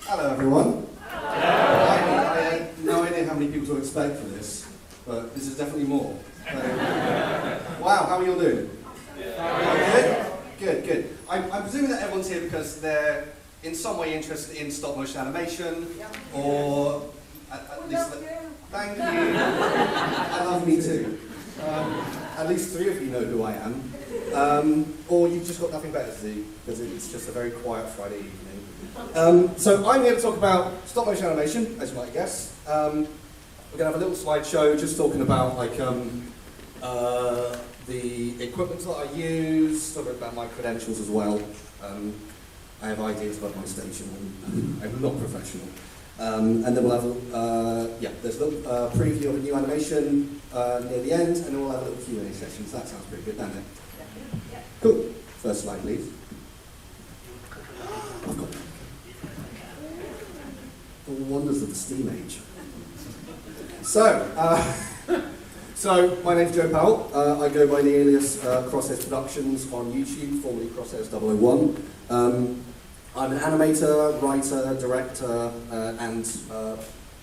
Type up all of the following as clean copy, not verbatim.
Hello everyone. I had no idea how many people to expect for this, but this is definitely more. Wow, how are you all doing? Good, good. I'm presuming that everyone's here because they're in some way interested in stop motion animation, or at least... Thank you. I love me too. At least 3 of you know who I am. Or you've just got nothing better to do, because it's just a very quiet Friday evening. So I'm here to talk about stop motion animation, as you might guess. We're going to have a little slideshow just talking about the equipment that I use, talk about my credentials as well. I have ideas about my station, and I'm not professional. And then we'll have there's a little preview of a new animation near the end, and then we'll have a little Q&A session. So that sounds pretty good, doesn't it? Yeah. Cool. First slide, please. I've got the wonders of the Steam Age. So my name's Joe Powell. I go by the alias Crosshairs Productions on YouTube, formerly Crosshairs 001. I'm an animator, writer, director, and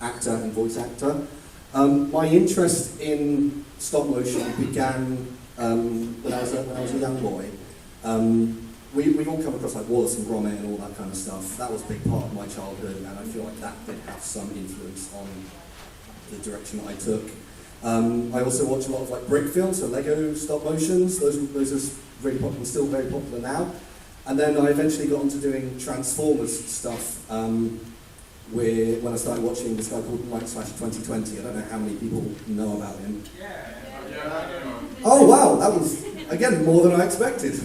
actor and voice actor. My interest in stop motion began when I was a young boy. We've all come across like Wallace and Gromit and all that kind of stuff. That was a big part of my childhood, and I feel like that did have some influence on the direction that I took. I also watch a lot of like brick films, so Lego stop motions. Those are really popular, still very popular now. And then I eventually got into doing Transformers stuff when I started watching this guy called Mike Slash 2020. I don't know how many people know about him. Oh wow, that was, again, more than I expected.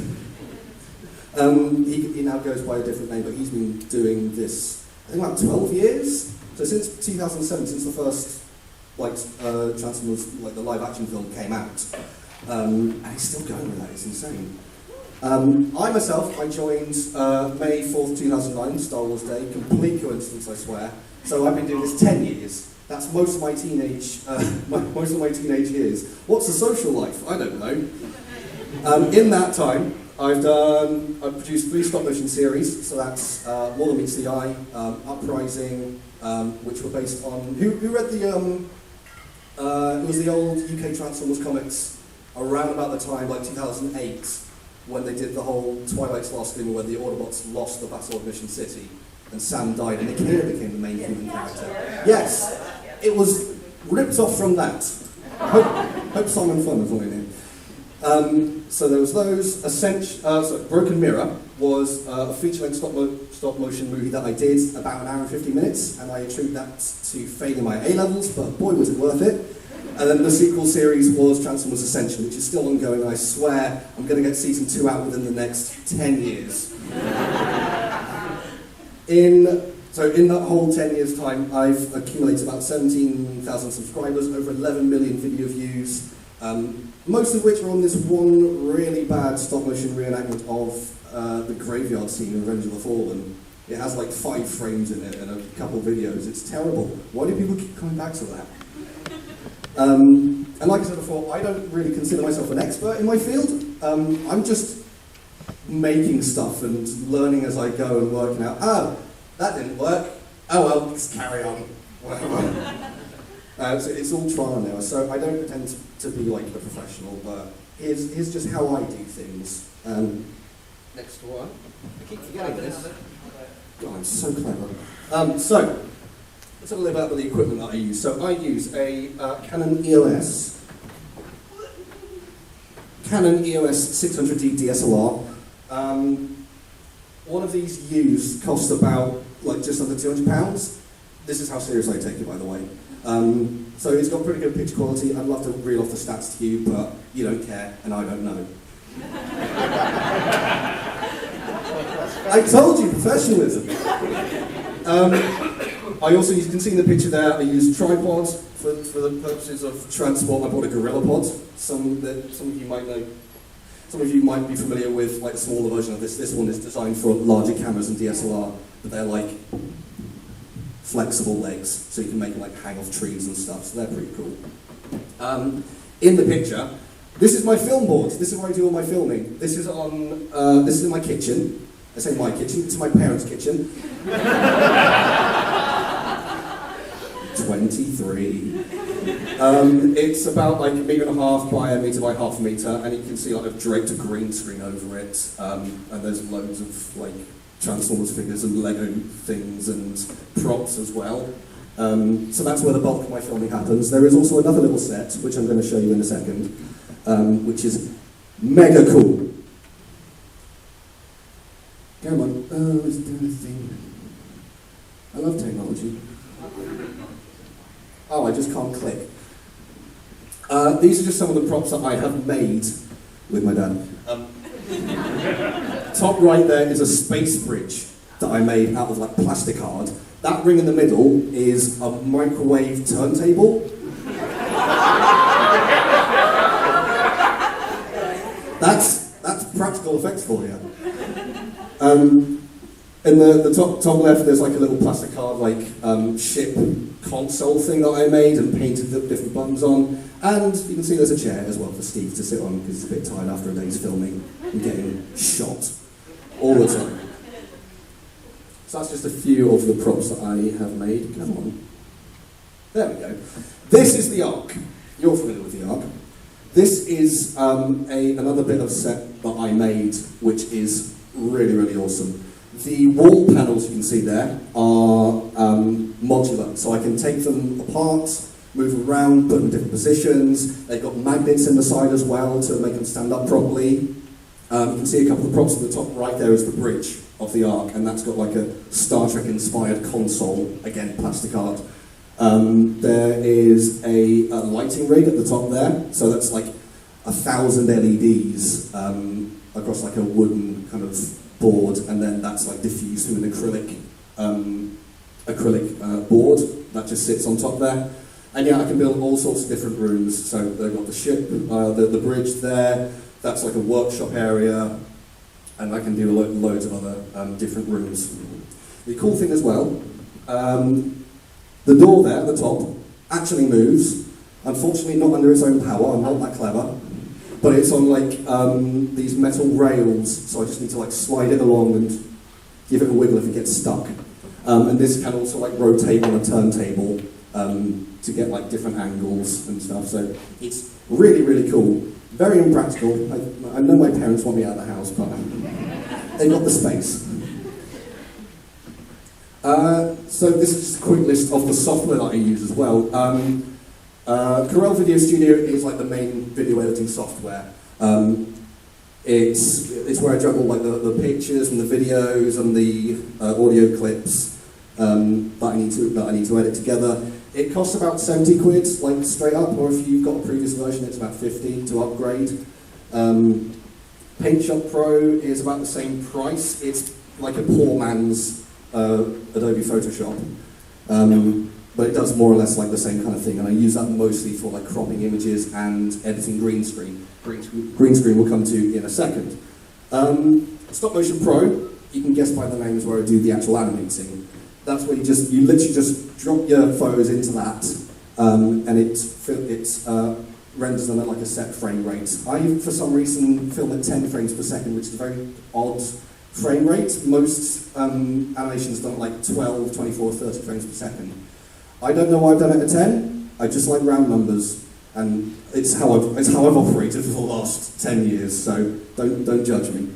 He now goes by a different name, but he's been doing this, I think, about 12 years. So since 2007, since the first Transformers, like the live action film came out. And he's still going with that, it's insane. I joined May 4th, 2009, Star Wars Day, complete coincidence, I swear. So I've been doing this 10 years. That's most of my teenage years. What's a social life? I don't know. In that time, I've produced 3 stop motion series. So that's More Than Meets the Eye, Uprising, which were based on who read the it was the old UK Transformers comics around about the time, like 2008. When they did the whole Twilight's Last Glimmer, where the Autobots lost the Battle of Mission City, and Sam died, and Akira became the main human character. Yes, it was ripped off from that. Hope Simon Fun was on in it. So there was those. Broken Mirror was a feature-length stop motion movie that I did about 1 hour and 50 minutes, and I attribute that to failing my A-levels, but boy was it worth it. And then the sequel series was Transformers Ascension, which is still ongoing. I swear I'm going to get season 2 out within the next 10 years. In that whole 10 years' time, I've accumulated about 17,000 subscribers, over 11 million video views, most of which are on this one really bad stop-motion reenactment of the graveyard scene in Revenge of the Fallen. It has like 5 frames in it and a couple videos. It's terrible. Why do people keep coming back to that? And like I said before, I don't really consider myself an expert in my field. I'm just making stuff and learning as I go and working out, that didn't work. Oh well, let's carry on. So it's all trial and error. So I don't pretend to be like a professional, but here's just how I do things. Next one. I keep forgetting this. God, I'm so clever. Let's have a little bit about the equipment that I use. So I use a Canon EOS 600D DSLR. One of these used costs about just under £200. This is how serious I take it, by the way. So it's got pretty good picture quality. I'd love to reel off the stats to you, but you don't care, and I don't know. I told you, professionalism. I also, you can see in the picture there, I use tripods for the purposes of transport. I bought a Gorilla Pod. Some of you might know. Some of you might be familiar with like the smaller version of this. This one is designed for larger cameras and DSLR, but they're like flexible legs, so you can make them like hang off trees and stuff. So they're pretty cool. In the picture, this is my film board. This is where I do all my filming. This is in my kitchen. I say my kitchen. It's my parents' kitchen. 23. It's about like 1.5 meters by 1 meter by 0.5 meter, and you can see like I've draped a green screen over it, and there's loads of like Transformers figures and Lego things and props as well. So that's where the bulk of my filming happens. There is also another little set, which I'm going to show you in a second, which is mega cool. Come on, let's do the thing. I love technology. Oh, I just can't click. These are just some of the props that I have made with my dad. Top right there is a space bridge that I made out of like plastic card. That ring in the middle is a microwave turntable. That's practical effects for you. In the top left, there's like a little plastic card like ship console thing that I made and painted the different buttons on. And you can see there's a chair as well for Steve to sit on because he's a bit tired after a day's filming and getting shot all the time. So that's just a few of the props that I have made. Come on. There we go. This is the Ark. You're familiar with the Ark. This is another bit of set that I made, which is really, really awesome. The wall panels you can see there are modular, so I can take them apart, move them around, put them in different positions. They've got magnets in the side as well to make them stand up properly. You can see a couple of the props at the top right there is the bridge of the Ark, and that's got like a Star Trek inspired console, again plastic art. There is a lighting rig at the top there, so that's like 1,000 LEDs across like a wooden kind of board, and then that's like diffused through an acrylic board that just sits on top there. And yeah, I can build all sorts of different rooms. So they've got the ship, the bridge there. That's like a workshop area, and I can do loads of other different rooms. The cool thing as well, the door there at the top actually moves. Unfortunately, not under its own power. I'm not that clever. But it's on like these metal rails, so I just need to like slide it along and give it a wiggle if it gets stuck. And this can also like rotate on a turntable to get like different angles and stuff. So it's really, really cool. Very impractical. I know my parents want me out of the house, but they've got the space. So this is just a quick list of the software that I use as well. Corel Video Studio is like the main video editing software. It's where I juggle like the pictures and the videos and the audio clips that I need to edit together. It costs about 70 quid, like straight up, or if you've got a previous version, it's about 50 to upgrade. PaintShop Pro is about the same price. It's like a poor man's Adobe Photoshop. But it does more or less like the same kind of thing, and I use that mostly for like cropping images and editing green screen. Green screen we'll come to in a second. Stop Motion Pro, you can guess by the name is where I do the actual animating. That's where you literally just drop your photos into that, and it renders them at like a set frame rate. I, for some reason, film at 10 frames per second, which is a very odd frame rate. Most animations done at like 12, 24, 30 frames per second. I don't know why I've done it at 10. I just like round numbers, and it's how I've operated for the last 10 years. So don't judge me.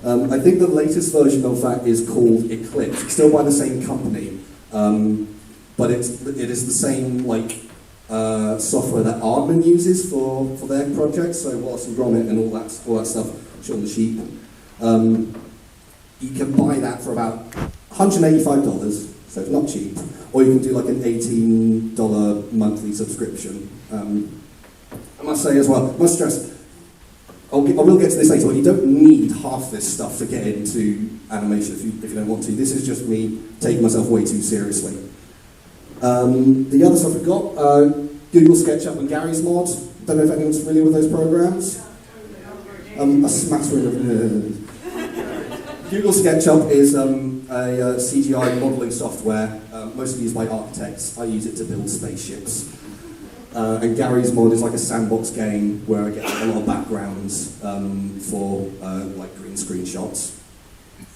I think the latest version of that is called Eclipse. It's still by the same company, but it is the same like software that Aardman uses for their projects. So Wallace and Gromit and all that stuff. Shaun the Sheep. You can buy that for about $185. So it's not cheap. Or you can do like an $18 monthly subscription. I must say as well, must stress, I will get to this later, but you don't need half this stuff to get into animation if you don't want to. This is just me taking myself way too seriously. The other stuff we've got, Google SketchUp and Gary's Mod. Don't know if anyone's familiar with those programs. A smattering of Google SketchUp is a CGI modelling software, mostly used by architects. I use it to build spaceships. And Gary's Mod is like a sandbox game where I get a lot of backgrounds for like green screen shots.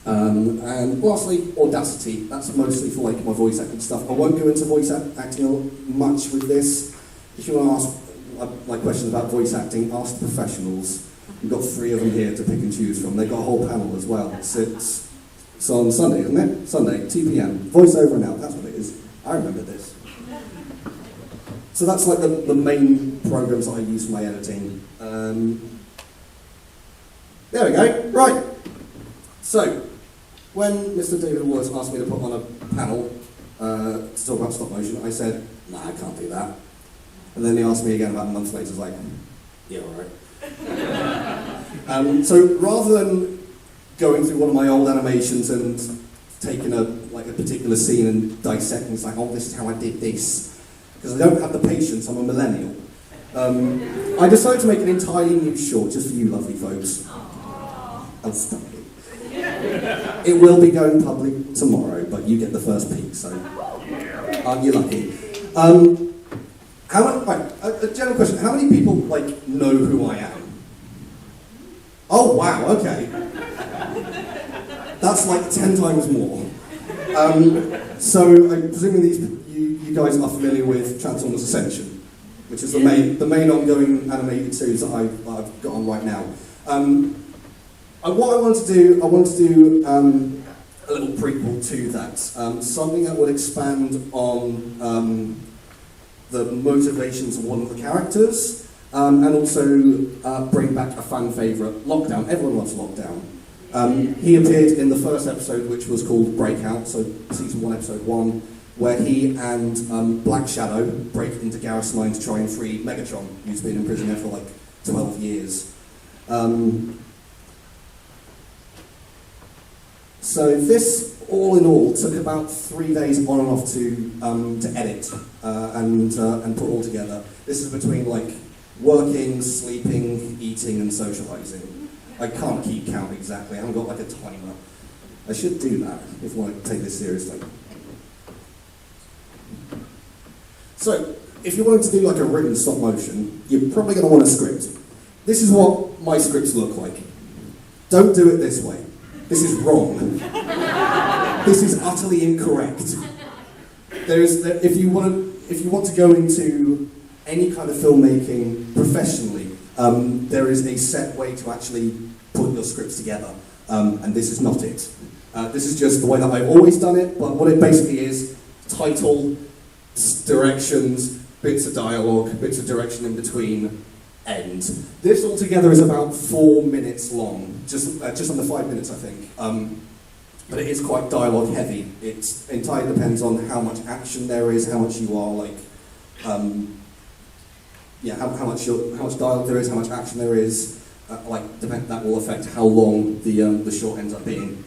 And lastly, Audacity. That's mostly for like my voice acting stuff. I won't go into voice acting much with this. If you want to ask like questions about voice acting, ask the professionals. We've got 3 of them here to pick and choose from. They've got a whole panel as well. It's on Sunday, isn't it? Sunday, 2 p.m. Voice over and out, that's what it is. I remember this. So that's like the main programs that I use for my editing. There we go, right. So, when Mr. David Wallace asked me to put on a panel to talk about stop motion, I said, nah, I can't do that. And then he asked me again about a month later, I was like, yeah, all right. So rather than going through one of my old animations and taking a particular scene and dissecting, it's like, oh, this is how I did this, because I don't have the patience, I'm a millennial, I decided to make an entirely new short just for you lovely folks. I'll stop it. It will be going public tomorrow, but you get the first peek, so aren't you lucky? A general question, how many people know who I am? Oh wow, okay. That's like 10 times more. So I'm presuming you guys are familiar with Transformers Ascension, which is the main ongoing animated series that I've got on right now. What I want to do a little prequel to that, something that would expand on the motivations of one of the characters, and also bring back a fan favourite, Lockdown. Everyone loves Lockdown. He appeared in the first episode, which was called Breakout, so season 1, episode 1, where he and Black Shadow break into Gareth's mind to try and free Megatron, who's been in prison there for 12 years. So this, all in all, took about 3 days on and off to edit and put all together. This is between working, sleeping, eating, and socialising. I can't keep count exactly. I haven't got a timer. I should do that if I want to take this seriously. So, if you're wanting to do a written stop motion, you're probably going to want a script. This is what my scripts look like. Don't do it this way. This is wrong. This is utterly incorrect. If you want to go into any kind of filmmaking professionally, there is a set way to actually put your scripts together, and this is not it. This is just the way that I've always done it, but what it basically is, title, directions, bits of dialogue, bits of direction in between, end. This altogether is about 4 minutes long, just under 5 minutes I think, but it is quite dialogue heavy. It entirely depends on how much action there is, how much you are how much dialogue there is, how much action there is. That will affect how long the short ends up being.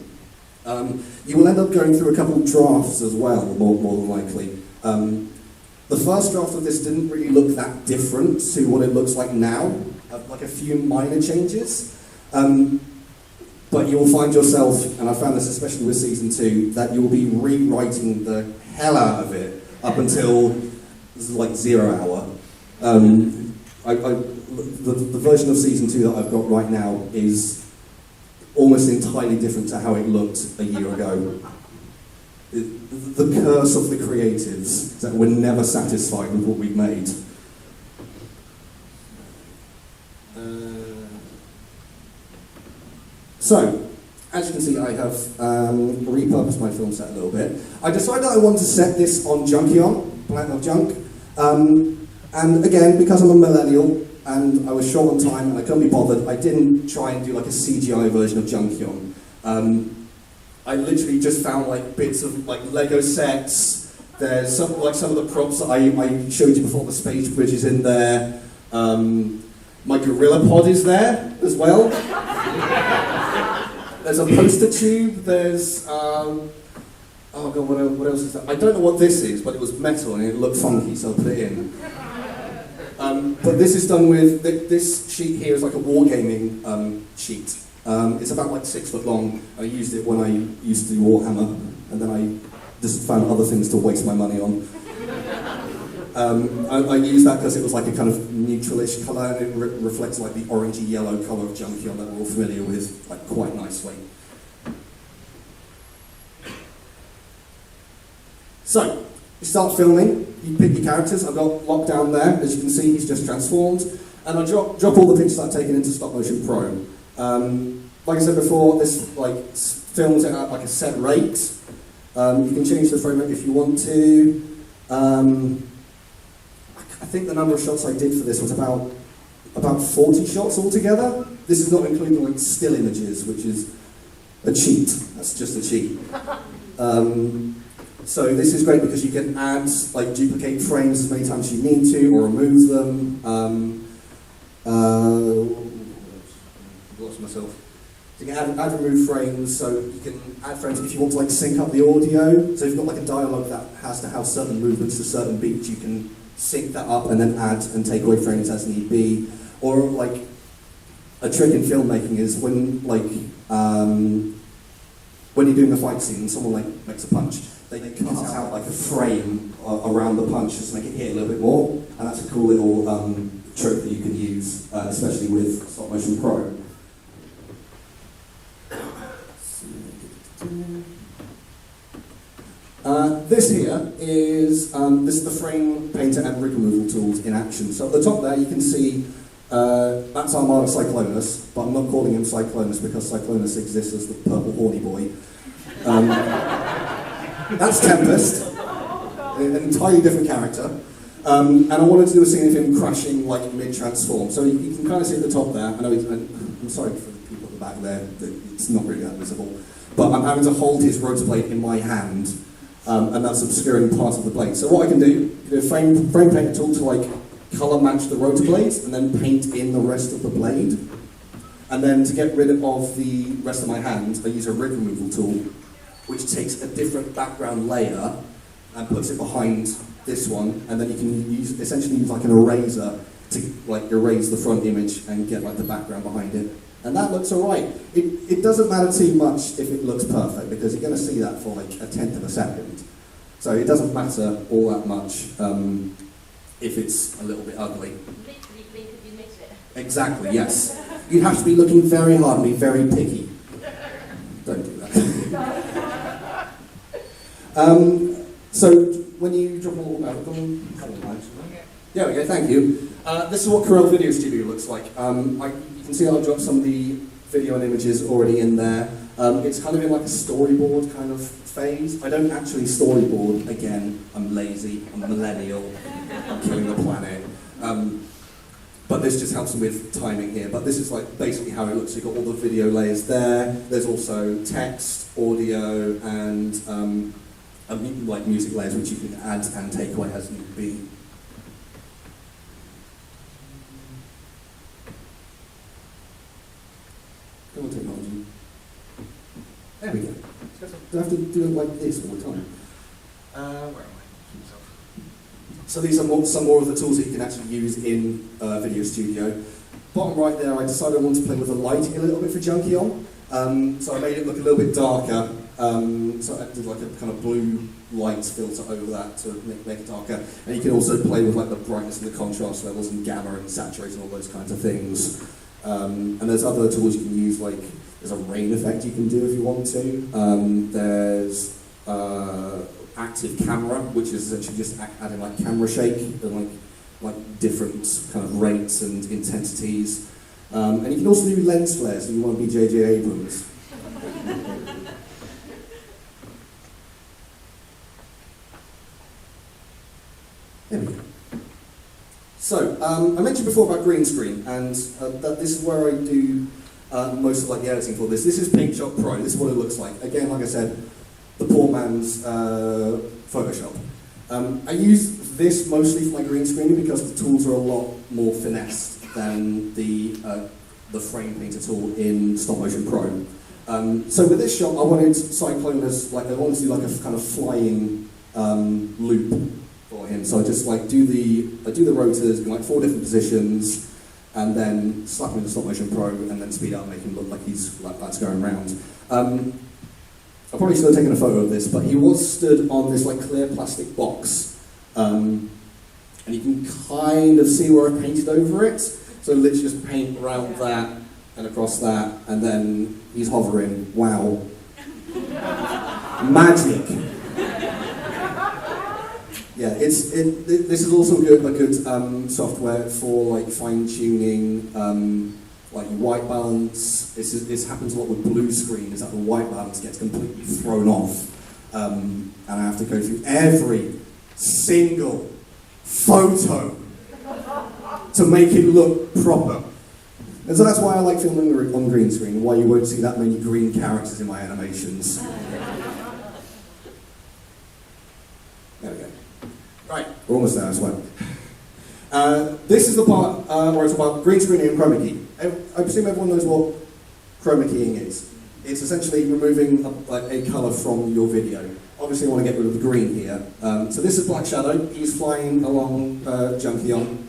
You will end up going through a couple of drafts as well, more than likely. The first draft of this didn't really look that different to what it looks like now, a few minor changes. But you will find yourself, and I found this especially with season 2, that you will be rewriting the hell out of it up until 0 hour. The version of season 2 that I've got right now is almost entirely different to how it looked a year ago. The curse of the creatives is that we're never satisfied with what we've made. So, as you can see, I have repurposed my film set a little bit. I decided I wanted to set this on Junkion, Planet of Junk. And again, because I'm a millennial and I was short on time and I couldn't be bothered, I didn't try and do a CGI version of Junkion. I literally just found bits of Lego sets. There's some of the props that I showed you before. The space bridge is in there. My gorilla pod is there as well. There's a poster tube. There's oh god, what else is that? I don't know what this is, but it was metal and it looked funky, so I put it in. But this is done with this sheet here is a wargaming sheet. It's about 6 foot long. I used it when I used to do Warhammer, and then I just found other things to waste my money on. I used that because it was a kind of neutralish colour, and it reflects the orangey yellow colour of Junkion that we're all familiar with quite nicely. So, you start filming, you pick your characters. I've got Lock down there, as you can see, he's just transformed. And I drop all the pictures I've taken into Stop Motion Pro. Like I said before, this films it at like a set rate. You can change the frame rate if you want to. I think the number of shots I did for this was about 40 shots altogether. This is not including like still images, which is a cheat. That's just a cheat. So this is great because you can add, like, duplicate frames as many times as you need to, or remove them. I've lost myself. So you can add remove frames, so you can add frames if you want to like sync up the audio. So if you've got like a dialogue that has to have certain movements to certain beats, you can sync that up and then add and take away frames as need be. Or like a trick in filmmaking is when you're doing a fight scene and someone like makes a punch, they cut out like a frame around the punch just to make it hit a little bit more, and that's a cool little trick that you can use, especially with Stop Motion Pro. This here is the frame painter and rig removal tools in action. So at the top there you can see that's Armada Cyclonus, but I'm not calling him Cyclonus because Cyclonus exists as the purple horny boy. That's Tempest, an entirely different character. And I wanted to do a scene of him crashing like mid-transform. So you can kind of see at the top there. I know I'm sorry for the people at the back there, that it's not really that visible. But I'm having to hold his rotor blade in my hand, and that's obscuring part of the blade. So what I can do, frame painter tool to like colour match the rotor blades, and then paint in the rest of the blade. And then to get rid of the rest of my hand, I use a rig removal tool, which takes a different background layer and puts it behind this one, and then you can essentially use like an eraser to like erase the front image and get like the background behind it. And that looks alright. It doesn't matter too much if it looks perfect, because you're going to see that for like a tenth of a second. So it doesn't matter all that much if it's a little bit ugly. Literally blink if you miss it. Exactly, yes. You have to be looking very hard and be very picky. Don't do that. So when you drop all out, there we go, thank you. This is what Corel Video Studio looks like. You can see I've dropped some of the video and images already in there. It's kind of in like a storyboard kind of phase. I don't actually storyboard, again, I'm lazy, I'm a millennial, I'm killing the planet. But this just helps with timing here. But this is like basically how it looks. You've got all the video layers there. There's also text, audio, and like music layers which you can add and take away as need be. Come on, technology. There we go. Do I have to do it like this all the time? Where am I? So these are some more of the tools that you can actually use in Video Studio. Bottom right there, I decided I wanted to play with the lighting a little bit for Junkie On. So I made it look a little bit darker. So I did like a kind of blue light filter over that to make it darker. And you can also play with like the brightness and the contrast levels and gamma and saturation, all those kinds of things. And there's other tools you can use, like there's a rain effect you can do if you want to. There's active camera, which is essentially just adding like camera shake and like different kind of rates and intensities. And you can also do lens flares if you want to be J.J. Abrams. There we go. So, I mentioned before about green screen, and that this is where I do most of like the editing for this. This is PaintShop Pro. This is what it looks like. Again, like I said, the poor man's Photoshop. I use this mostly for my green screening because the tools are a lot more finessed than the frame painter tool in Stop Motion Pro. So with this shot, I wanted Cyclonus, I wanted to do like a kind of flying loop for him. So I just like do the rotors in like 4 different positions, and then slap him into Stop Motion Pro, and then speed up, make him look like he's like that's going around. I probably should have taken a photo of this, but he was stood on this like clear plastic box, and you can kind of see where I painted over it. So literally just paint around that and across that, and then he's hovering. Wow, magic! Yeah, this is also a good software for like fine tuning, like white balance. This happens a lot with blue screen. Is that the white balance gets completely thrown off, and I have to go through every single photo to make it look proper. And so that's why I like filming on green screen. Why you won't see that many green characters in my animations. There we go. Right, we're almost there, I swear. This is the part where it's about green screening and chroma key. I presume everyone knows what chroma keying is. It's essentially removing a colour from your video. Obviously I want to get rid of the green here. So this is Black Shadow. He's flying along Junkion.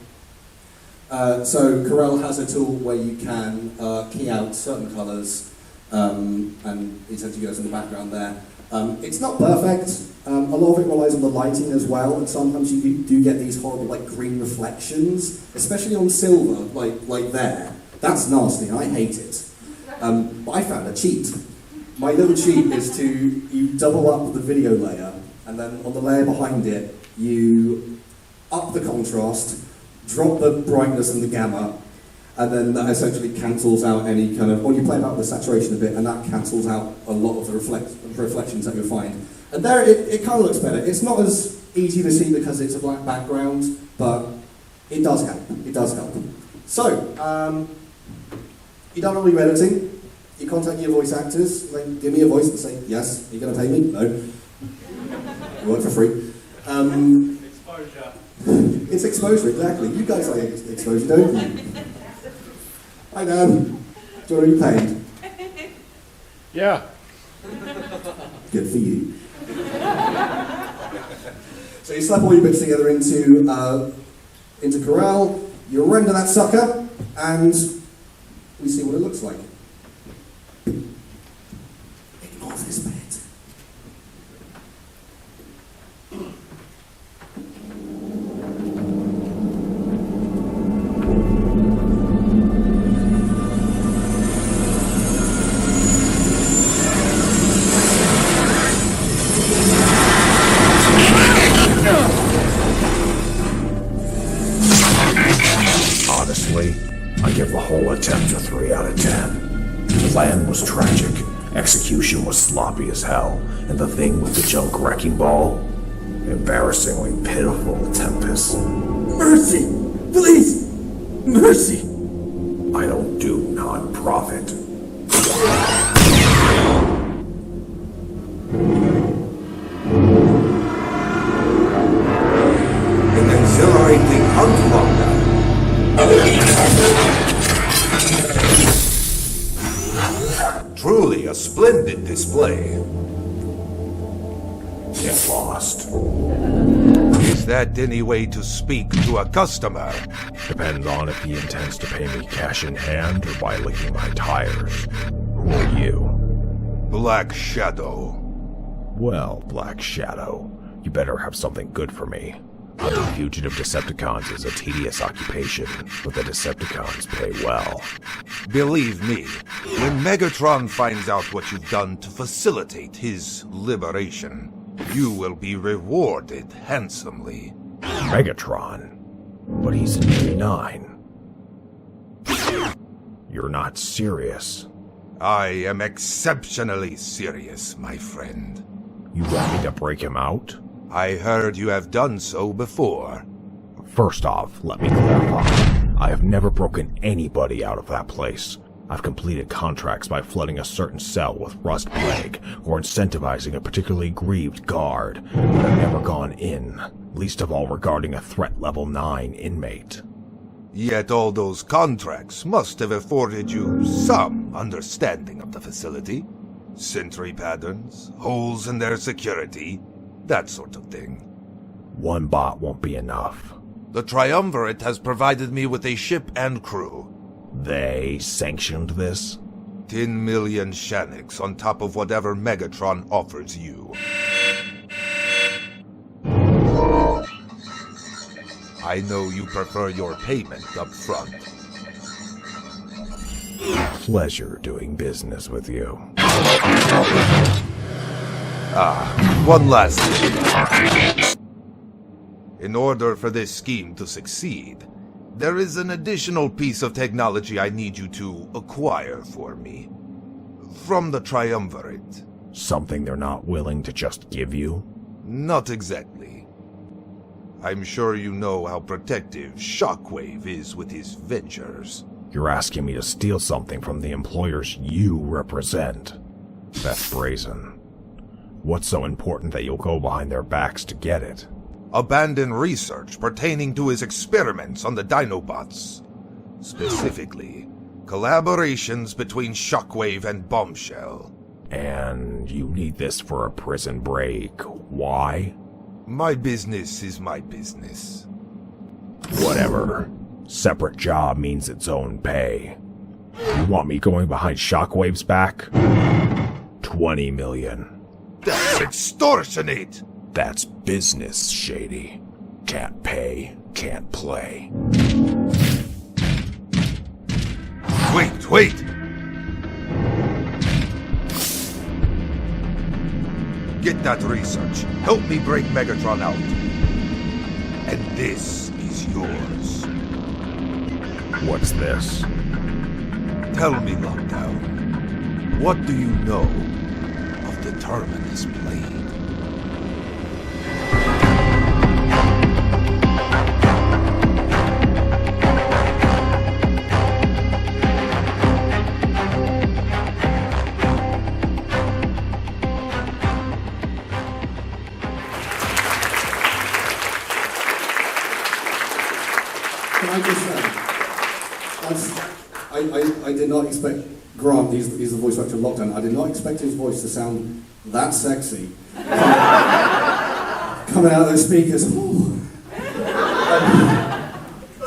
So Corel has a tool where you can key out certain colours and it essentially goes in the background there. It's not perfect. A lot of it relies on the lighting as well, and sometimes you do get these horrible like green reflections, especially on silver, like there. That's nasty, and I hate it. But I found a cheat. My little cheat is you double up the video layer, and then on the layer behind it, you up the contrast, drop the brightness and the gamma, and then that essentially cancels out any kind of, or you play about the saturation a bit, and that cancels out a lot of the reflections that you'll find. And there, it kind of looks better. It's not as easy to see because it's a black background, but it does help. It does help. So, you done all your editing. You contact your voice actors. They give me a voice and say, yes, are you going to pay me? No. You work for free. Exposure. It's exposure, exactly. You guys like exposure, don't you? Hi, Dan. Do you want to be paid? Yeah. Good for you. So you slap all your bits together into Corel, you render that sucker, and we see what it looks like. Ignore this bit. I give the whole attempt a 3 out of 10. The plan was tragic, execution was sloppy as hell, and the thing with the junk wrecking ball, embarrassingly pitiful Tempest. Mercy! Please! Mercy! I don't do non-profit. An exhilarating hunt longer. Truly a splendid display. Get lost. Is that any way to speak to a customer? Depends on if he intends to pay me cash in hand or by licking my tires. Who are you? Black Shadow. Well, Black Shadow, you better have something good for me. Hunting fugitive Decepticons is a tedious occupation, but the Decepticons pay well. Believe me, when Megatron finds out what you've done to facilitate his liberation, you will be rewarded handsomely. Megatron? But he's in 89. You're not serious. I am exceptionally serious, my friend. You want me to break him out? I heard you have done so before. First off, let me clarify. I have never broken anybody out of that place. I've completed contracts by flooding a certain cell with rust plague, or incentivizing a particularly grieved guard, but I've never gone in, least of all regarding a threat level 9 inmate. Yet all those contracts must have afforded you some understanding of the facility. Sentry patterns, holes in their security, that sort of thing. One bot won't be enough. The Triumvirate has provided me with a ship and crew. They sanctioned this? 10 million Shaniks on top of whatever Megatron offers you. I know you prefer your payment up front. Pleasure doing business with you. One last thing. In order for this scheme to succeed, there is an additional piece of technology I need you to acquire for me. From the Triumvirate. Something they're not willing to just give you? Not exactly. I'm sure you know how protective Shockwave is with his ventures. You're asking me to steal something from the employers you represent. That's brazen. What's so important that you'll go behind their backs to get it? Abandoned research pertaining to his experiments on the Dinobots. Specifically, collaborations between Shockwave and Bombshell. And you need this for a prison break. Why? My business is my business. Whatever. Separate job means its own pay. You want me going behind Shockwave's back? 20 million. That's extortionate! That's business, Shady. Can't pay, can't play. Wait! Get that research. Help me break Megatron out. And this is yours. What's this? Tell me, Lockdown, what do you know of the Terminus Blade? Can I just say, I did not expect Grant, he's the voice actor of Lockdown, I did not expect his voice to sound that sexy. Coming out of those speakers.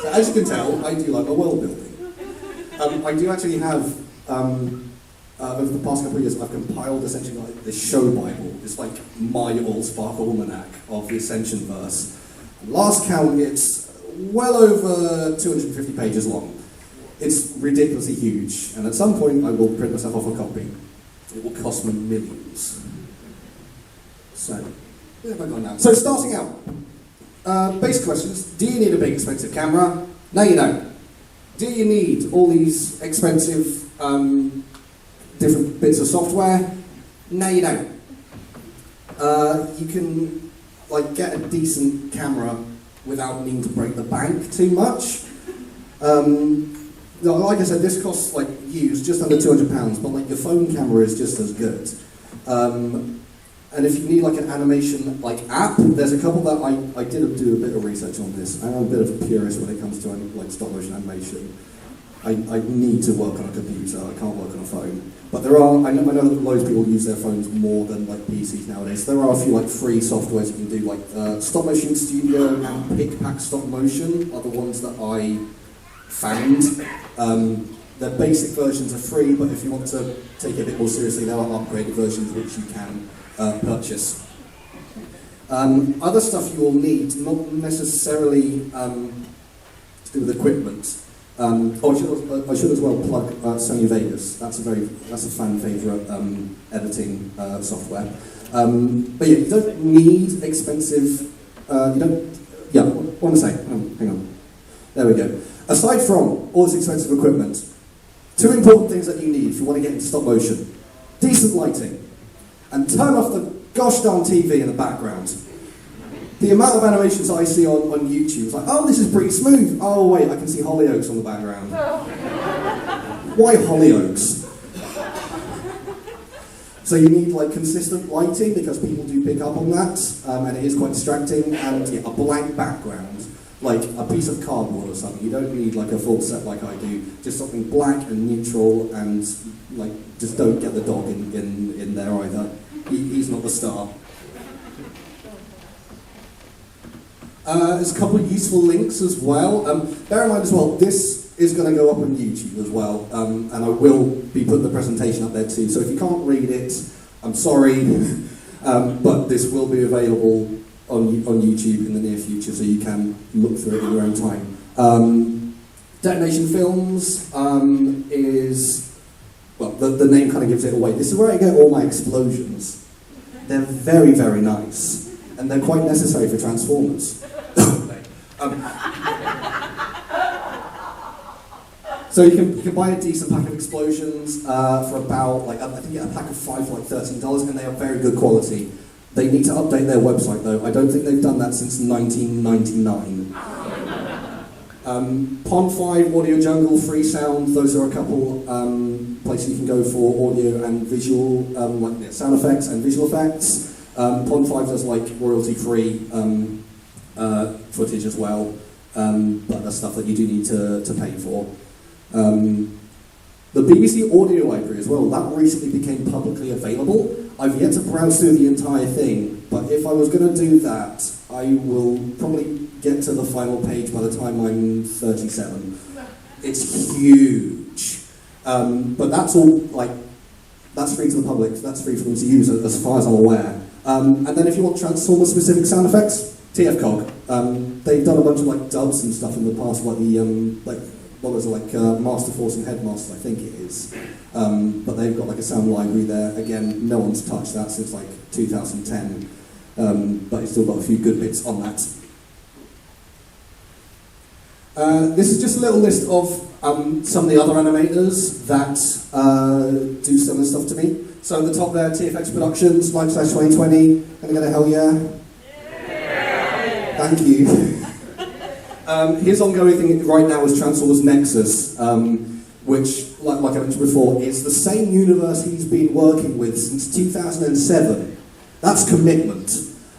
So as you can tell, I do like my world building. I do actually have, over the past couple of years, I've compiled essentially like this show Bible. It's like my Allspark Almanac of the Ascension verse. Last count, it's well over 250 pages long. It's ridiculously huge, and at some point I will print myself off a copy. It will cost me millions. So, where have I gone now? So starting out, basic questions. Do you need a big expensive camera? No you don't. Do you need all these expensive different bits of software? No you don't. You can like get a decent camera without needing to break the bank too much. Like I said, this costs like used just under £200, but like your phone camera is just as good. And if you need like an animation like app, there's a couple that I did do a bit of research on this. I'm a bit of a purist when it comes to like stop motion animation. I need to work on a computer. I can't work on a phone. But there are, I know that loads of people use their phones more than like PCs nowadays. So there are a few like free softwares you can do, like Stop Motion Studio and PicPack Stop Motion are the ones that I found. Their basic versions are free, but if you want to take it a bit more seriously, there are upgraded versions which you can purchase. Other stuff you will need, not necessarily to do with equipment. I should as well plug Sony Vegas. That's a fan favourite editing software. But yeah, you don't need expensive. What want to say? Hang on. There we go. Aside from all this expensive equipment, two important things that you need if you want to get into stop motion: decent lighting, and turn off the gosh darn TV in the background. The amount of animations I see on YouTube is like, oh, this is pretty smooth. Oh, wait, I can see Hollyoaks on the background. Why Hollyoaks? So you need like consistent lighting because people do pick up on that, and it is quite distracting. And yeah, a blank background, like a piece of cardboard or something. You don't need like a full set like I do. Just something black and neutral, and like just don't get the dog in there either. He's not the star. There's a couple of useful links as well. Bear in mind as well, this is going to go up on YouTube as well, and I will be putting the presentation up there too. So if you can't read it, I'm sorry, but this will be available on YouTube in the near future, so you can look through it in your own time. TFNation Films is, well, the name kind of gives it away. This is where I get all my explosions. They're very, very nice, and they're quite necessary for Transformers. So you can buy a decent pack of explosions for about, like, I think you get a pack of 5 for like $13, and they are very good quality. They need to update their website though. I don't think they've done that since 1999. Pond 5, Audio Jungle, Free Sound, those are a couple places you can go for audio and visual, like sound effects and visual effects. Pond 5 does like royalty-free footage as well, but that's stuff that you do need to pay for. The BBC Audio Library as well, that recently became publicly available. I've yet to browse through the entire thing, but if I was going to do that, I will probably get to the final page by the time I'm 37. It's huge. But that's all, like, that's free to the public, that's free for them to use as far as I'm aware. And then if you want Transformer-specific sound effects, TFCog. They've done a bunch of like dubs and stuff in the past, like the what was it, like Master Force and Headmaster, I think it is. But they've got like a sound library there. Again, no one's touched that since like 2010, but it's still got a few good bits on that. This is just a little list of some of the other animators that do similar stuff to me. So at the top there, TFX Productions, Live/2020. Can I get a hell yeah? Thank you. His ongoing thing right now is Transformers Nexus, which, like I mentioned before, is the same universe he's been working with since 2007. That's commitment.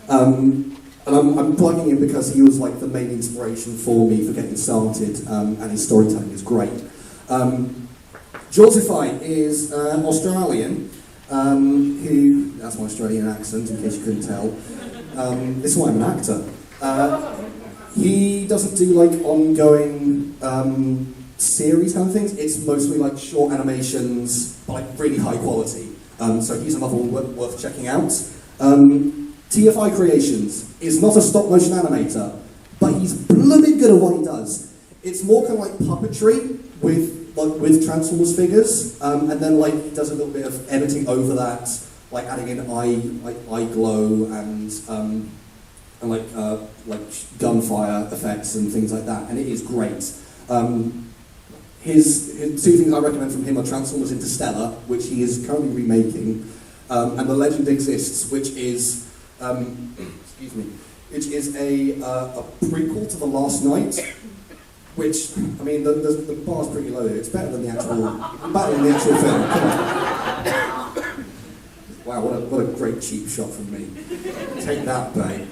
And I'm plugging him because he was like the main inspiration for me for getting started, and his storytelling is great. Jawsify is Australian, who, that's my Australian accent in case you couldn't tell. This is why I'm an actor. He doesn't do like ongoing series kind of things. It's mostly like short animations, but like really high quality. So he's another one worth checking out. TFI Creations is not a stop motion animator, but he's blooming good at what he does. It's more kind of like puppetry with Transformers figures, and then like he does a little bit of editing over that, like adding in eye glow and like gunfire effects and things like that, and it is great. His two things I recommend from him are Transformers Interstellar, which he is currently remaking, and The Legend Exists, which is excuse me, which is a prequel to The Last Night. Which, I mean, the bar's pretty low. It's better than the actual film. Come on. Wow, what a great cheap shot from me. Take that, babe.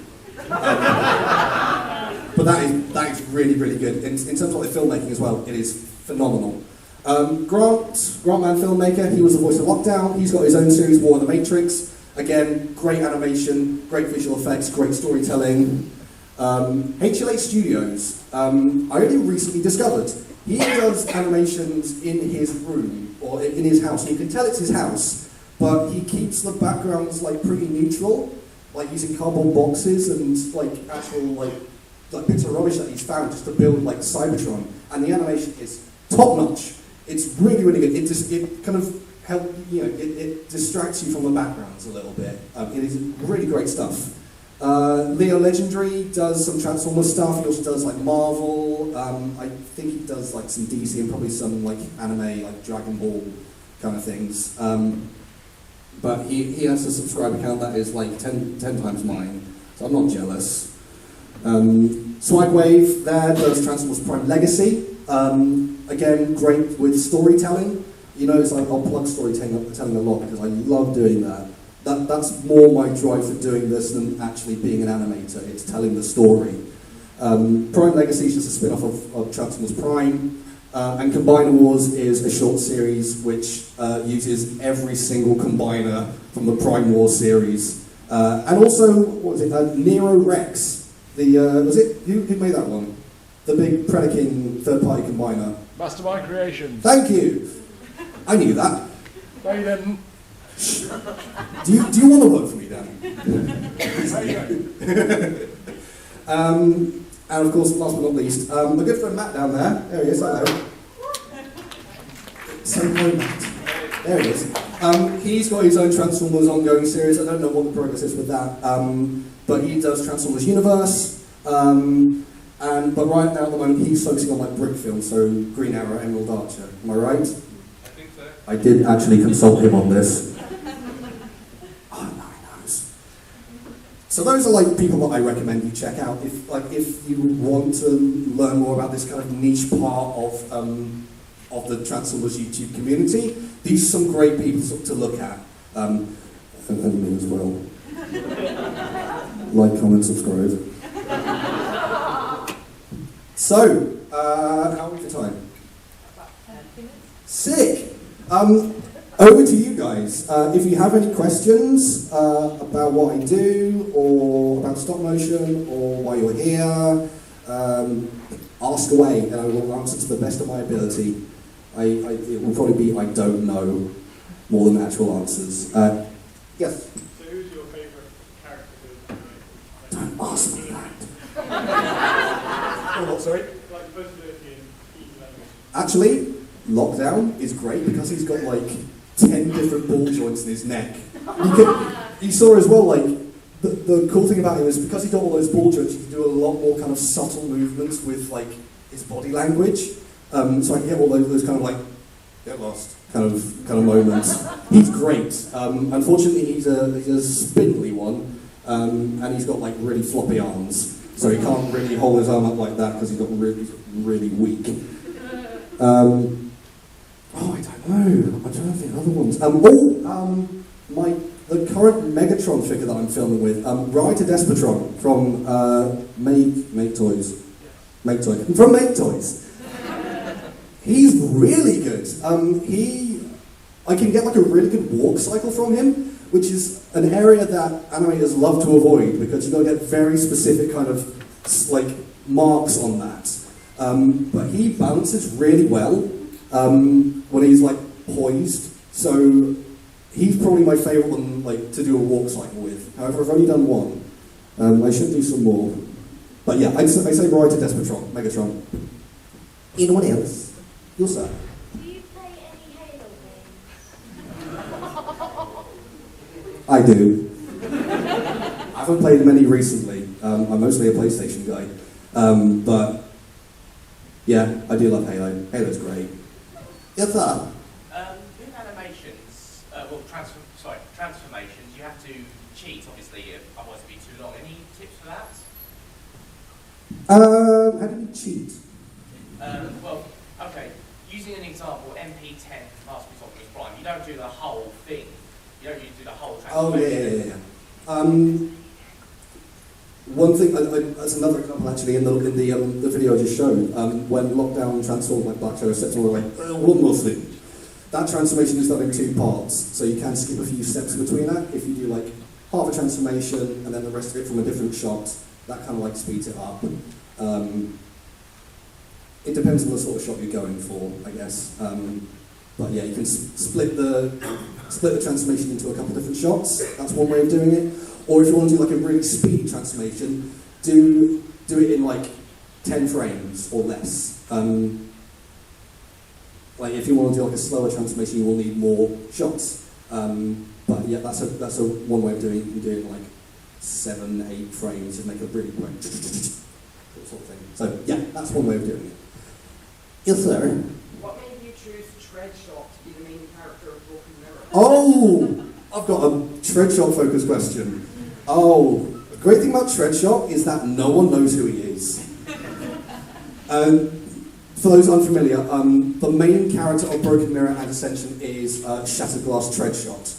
But that is really, really good. In terms of like filmmaking as well, it is phenomenal. Grantman filmmaker, he was the voice of Lockdown. He's got his own series, War of the Matrix. Again, great animation, great visual effects, great storytelling. HLA Studios, I only recently discovered. He does animations in his room, or in his house. You can tell it's his house, but he keeps the backgrounds like pretty neutral, like using cardboard boxes and like actual like bits of rubbish that he's found just to build like Cybertron. And the animation is top notch. It's really, really good. It kind of it distracts you from the backgrounds a little bit. It is really great stuff. Leo Legendary does some Transformers stuff. He also does like Marvel. I think he does like some DC and probably some like anime, like Dragon Ball kind of things. But he has a subscriber account that is like 10 times mine, so I'm not jealous. Swagwave there does Transformers Prime Legacy. Again, great with storytelling. You know, it's like I'll plug storytelling a lot because I love doing that. That's more my drive for doing this than actually being an animator. It's telling the story. Prime Legacy is just a spin-off of Transformers Prime. And Combiner Wars is a short series which uses every single combiner from the Prime Wars series. And also, what was it? Nero Rex. Was it? Who made that one? The big Predaking third-party combiner. Mastermind Creations. Thank you. I knew that. No, you didn't. Do you want to work for me, Dan? And of course, last but not least, my good friend Matt down there. There he is. Hello. So hello, Matt. There he is. He's got his own Transformers ongoing series. I don't know what the progress is with that, but he does Transformers Universe. But right now at the moment he's focusing on like brick film, so Green Arrow, Emerald Archer. Am I right? I think so. I did actually consult him on this. Oh, no, he knows. So those are like people that I recommend you check out if you want to learn more about this kind of niche part of the Transformers YouTube community. These are some great people to look at, and me as well. Like, comment, subscribe. So, how are we for time? Sick. Over to you guys. If you have any questions about what I do, or about stop motion, or why you're here, ask away, and I will answer to the best of my ability. It will probably be I don't know more than actual answers. Yes. So who's your favourite character? Don't ask me that. Oh, what, sorry? Like possibility in each language. Actually, Lockdown is great because he's got like 10 different ball joints in his neck. You saw as well, like, the cool thing about him is because he's got all those ball joints, he can do a lot more kind of subtle movements with like his body language. So I can get all those kind of like, get lost kind of moments. He's great. Unfortunately, he's a spindly one, and he's got like really floppy arms. So he can't really hold his arm up like that because he's got really weak. I don't know. I'm trying to think of other ones. The current Megatron figure that I'm filming with, Ride to Despotron from Make Toys. From Make Toys. He's really good. I can get like a really good walk cycle from him, which is an area that animators love to avoid because you've got to get very specific kind of like marks on that. But he balances really well when he's like poised. So he's probably my favourite one like to do a walk cycle with. However, I've only done one. I should do some more. But yeah, I say Ride to Despotron, Megatron. Anyone else? You'll say. Do you play any Halo games? I do. I haven't played many recently. I'm mostly a PlayStation guy. But yeah, I do love Halo. Halo's great. Yes, sir. With animations, transformations, you have to cheat, obviously, otherwise it'd be too long. Any tips for that? How do you cheat? Well, okay, using an example, MP10 Masterpiece Optimus Prime, you don't do the whole thing. You don't do the whole transformation. Oh, yeah. One thing, as another example actually, in the video I just showed, when Lockdown transformed like Black Shadow Scepter, we were like, one more thing. That transformation is done in 2 parts, so you can skip a few steps between that. If you do like half a transformation and then the rest of it from a different shot, that kind of like speeds it up. It depends on the sort of shot you're going for, I guess. But yeah, you can split the transformation into a couple of different shots. That's one way of doing it. Or if you want to do like a really speedy transformation, do it in like 10 frames or less. Like if you want to do like a slower transformation, you will need more shots. But yeah, that's a one way of doing it. You can do it in like 7, 8 frames and make a really quick sort of thing. So yeah, that's one way of doing it. Yes, sir. What made you choose Treadshot to be the main character of Broken Mirror? Oh, I've got a Treadshot focus question. Oh, the great thing about Treadshot is that no one knows who he is. For those unfamiliar, the main character of Broken Mirror and Ascension is Shattered Glass Treadshot,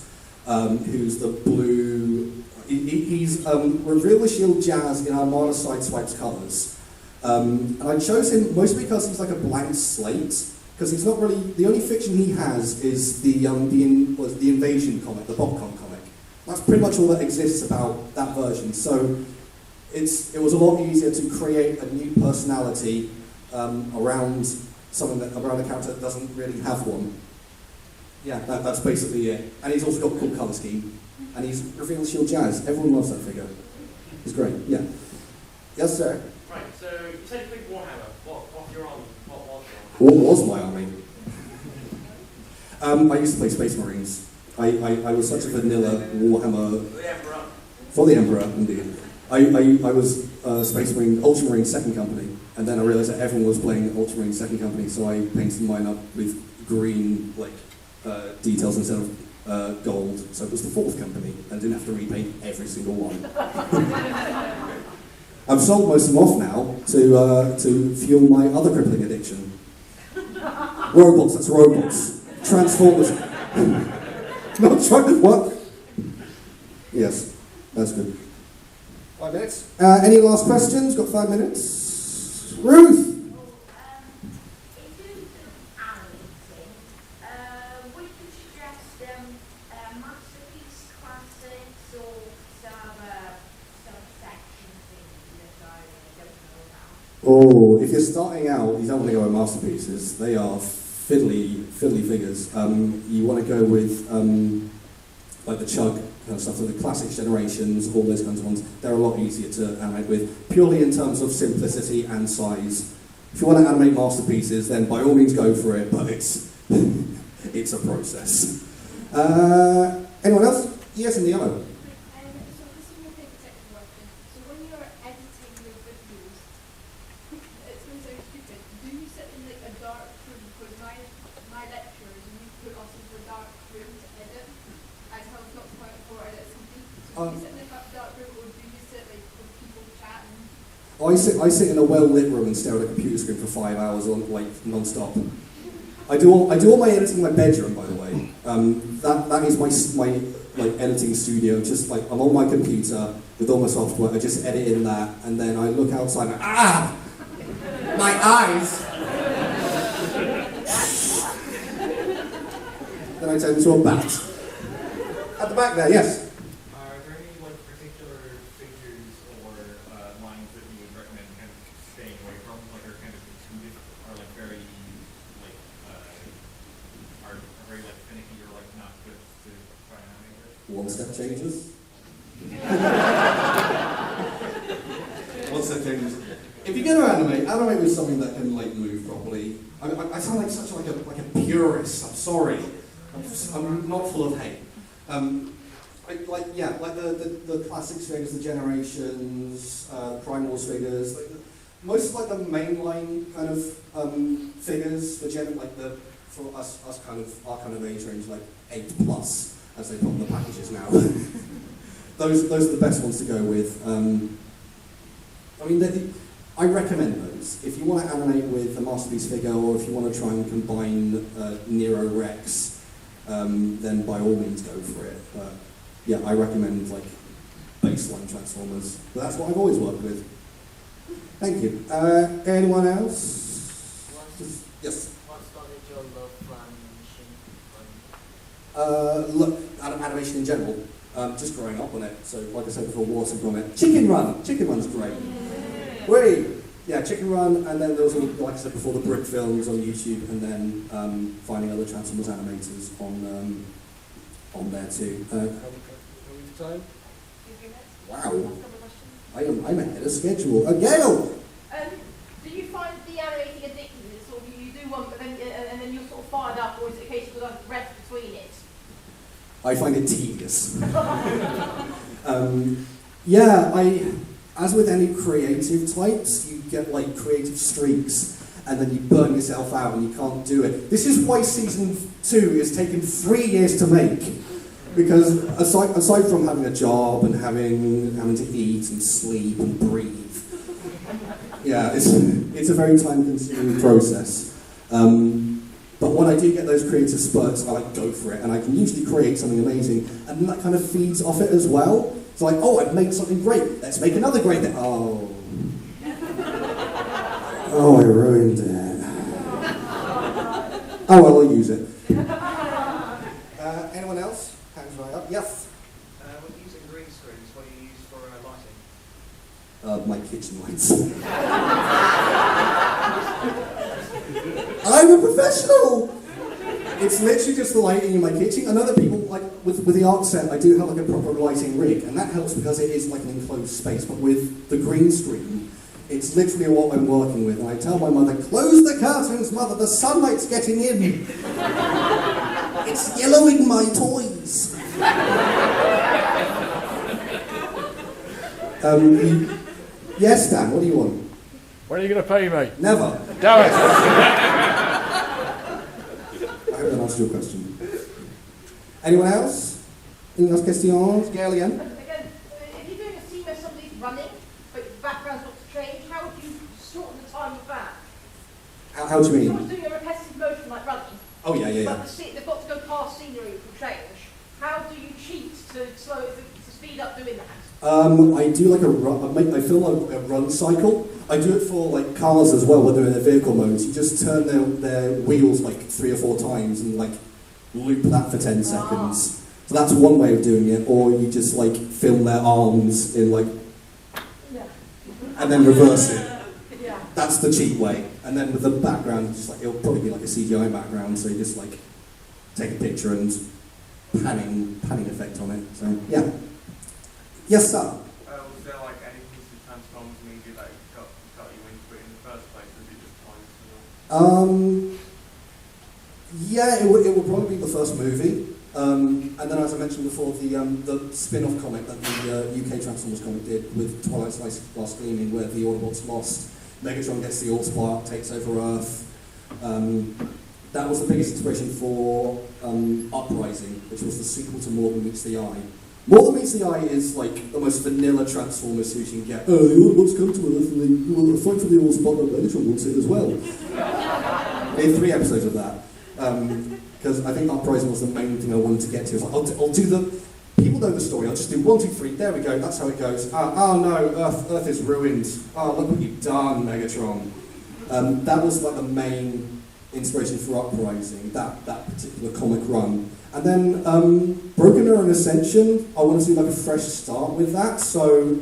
who's the blue. He's Reveal the Shield Jazz in Armada Sideswipe's colours. And I chose him mostly because he's like a blank slate, because he's not really, the only fiction he has is the Invasion comic, the Bobcon comic. That's pretty much all that exists about that version. So it was a lot easier to create a new personality around a character that doesn't really have one. Yeah, that's basically it. And he's also got a cool colour scheme. And he's Reveal Shield Jazz. Everyone loves that figure. He's great, yeah. Yes, sir? Right, so you said you played Warhammer. What's your army? What was your What was my army? I used to play Space Marines. I was such a vanilla Warhammer... The Emperor. For the Emperor, indeed. I was Ultramarine Second Company, and then I realised that everyone was playing Ultramarine Second Company, so I painted mine up with green details instead of gold, so it was the Fourth Company, and didn't have to repaint every single one. I've sold most of them off now to fuel my other crippling addiction. Robots, that's robots. Transformers. Not trying to what? Yes, that's good. 5 minutes. Any last questions? Got 5 minutes. Ruth! In terms of animating, would you suggest masterpiece classics or some section things that I don't know about? Oh, if you're starting out, you don't want to go with masterpieces. They are fiddly figures. You want to go with the Chug kind of stuff, so the classic generations, all those kinds of ones. They're a lot easier to animate with, purely in terms of simplicity and size. If you want to animate masterpieces, then by all means go for it, but it's it's a process. Anyone else? Yes, in the yellow. So this is my favourite technical question. So when you're editing your videos, it's going to sound stupid. Do you sit in like a dark room? Because my lecturers, we put us into a dark room to edit. I tell us not to fight for edit something. So do you sit in a dark room, or do you sit like with people chatting? I sit in a well-lit room and stare at a computer screen for 5 hours non-stop. I do all my editing in my bedroom, by the way. That is my editing studio. Just like I'm on my computer with all my software. I just edit in that, and then I look outside and my eyes. Then I turn into a bat. At the back there, yes. Are there any particular figures or lines that you would recommend kind of staying away from, are kind of intuitive, are very are very finicky or not good to try and animate? One step changes. One step changes. If you're going to animate with something that can move properly. I sound like such a purist. I'm sorry. I'm not full of hate. The classic figures, the generations, Primals figures, most of the mainline kind of figures for us our kind of age range, 8+, as they put on the packages now. those are the best ones to go with. I recommend those. If you want to animate with a masterpiece figure, or if you want to try and combine Nero Rex, then by all means go for it. But yeah, I recommend baseline Transformers. But that's what I've always worked with. Thank you. Anyone else? Yes. What started your love for animation? Animation in general. Just growing up on it. So, like I said before, Water's on it. Chicken Run. Chicken Run's great. Wait. Yeah, Chicken Run, and then there was, like I said before, the Brick films on YouTube, and then finding other Transformers animators on there too. Time? Wow. I'm ahead of schedule. Gail! Do you find the animating addictive? Sort of you do one, but then and then you're sort of fired up, or is it a case of there's a rest between it? I find it tedious. As with any creative types, you get creative streaks, and then you burn yourself out and you can't do it. This is why season 2 has taken 3 years to make, because aside from having a job and having to eat and sleep and breathe, yeah, it's a very time-consuming process. But when I do get those creative spurts, I go for it, and I can usually create something amazing, and that kind of feeds off it as well. It's I've made something great, let's make another great thing. Oh, I ruined it. Oh, well, I'll use it. Anyone else? Hands right up. Yes? When using green screens, what do you use for lighting? My kitchen lights. I'm a professional! It's literally just the lighting in my kitchen. I know that people, with the art set, I do have a proper lighting rig, and that helps because it is an enclosed space, but with the green screen, it's literally what I'm working with, and I tell my mother, close the curtains, mother, the sunlight's getting in. It's yellowing my toys. Yes, Dan, what do you want? When are you going to pay me? Never. Damn it! I hope that answers your question. Anyone else? Any last questions? Gail again? Again, if you're doing a scene where somebody's running, but the background's got to change, how would you shorten the time of that? How do you mean? Someone's doing a repetitive motion like running. Oh, yeah. But they've got to go past scenery for change. How do you cheat to speed up doing that? I do like a run. I film a run cycle. I do it for like cars as well when they're in their vehicle modes. You just turn their wheels like 3 or 4 times and like loop that for 10 seconds. So that's one way of doing it. Or you just like film their arms in like, and then reverse it. That's the cheap way. And then with the background, just like it'll probably be like a CGI background. So you just like take a picture and panning effect on it. So yeah. Yes, sir. Was there like any piece of Transformers media that got you into it in the first place? Or was it just time? Yeah, it would probably be the first movie. And then, as I mentioned before, the spin-off comic that the UK Transformers comic did with Twilight's Last Gleaming, where the Autobots lost, Megatron gets the Allspark, takes over Earth. That was the biggest inspiration for Uprising, which was the sequel to More Than Meets the Eye. More Than Meets the Eye is like the most vanilla Transformers suit you can get. The Autobots come to Earth and they will fight for the Allspark, but Megatron wants it as well. We had 3 episodes of that. Because I think Uprising was the main thing I wanted to get to. Like, I'll do the... People know the story. I'll just do 1, 2, 3. There we go. That's how it goes. Oh no, Earth is ruined. Oh, look what you've done, Megatron. That was like the main inspiration for Uprising, that particular comic run. And then Broken Arrow and Ascension, I want to do like a fresh start with that. So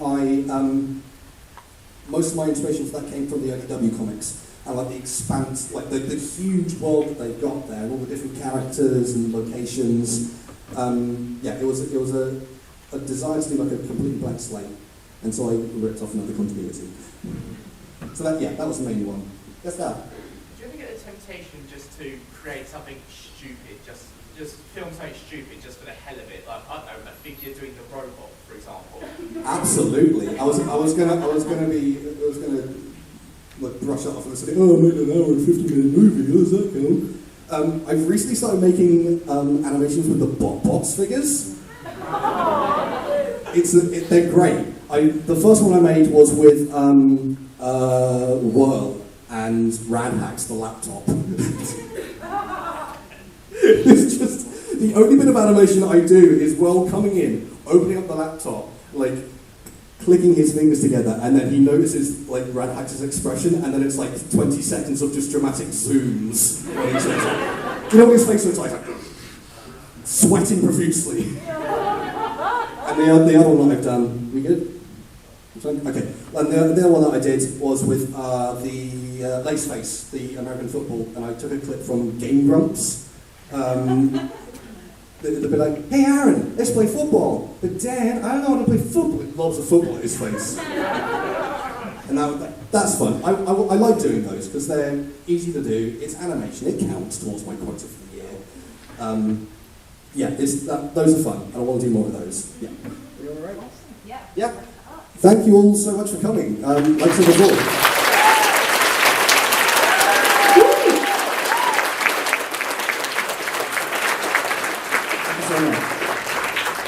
most of my inspiration for that came from the early W comics. And like the expanse, like the huge world that they've got there, all the different characters and locations. It was a desire to do like a completely blank slate, and so I ripped off another continuity. So that was the main one. Yes, that. Do you ever get a temptation just to create something stupid, just film something stupid just for the hell of it? Like, I don't know, a figure doing the robot, for example. Absolutely. I was gonna like brush it off and say, oh, I made an hour and 50-minute movie, how does that count? I've recently started making animations with the Bots figures. They're great. The first one I made was with Whirl and Radhax, the laptop. It's just, the only bit of animation I do is Whirl coming in, opening up the laptop, like, clicking his fingers together, and then he notices like Radhax's expression, and then it's like 20 seconds of just dramatic zooms. Do you know what his face looks like? Sweating profusely. And the other one that I've done, we good? Okay. And the other one that I did was with the Laceface, the American football, and I took a clip from Game Grumps. They'd be like, hey Aaron, let's play football. But Dan, I don't know how to play football. He loves a football at his face. And that's fun. I like doing those because they're easy to do. It's animation. It counts towards my quota for the year. Those are fun. And I want to do more of those. Yeah. Are you all right? Yeah. Yeah. Thank you all so much for coming. Like I said before.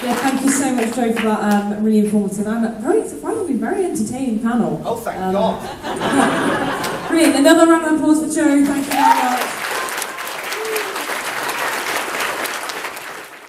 Yeah, thank you so much, Joe, for that really informative and very surprisingly very entertaining panel. Oh, thank God. Brilliant. Another round of applause for Joe. Thank you very much.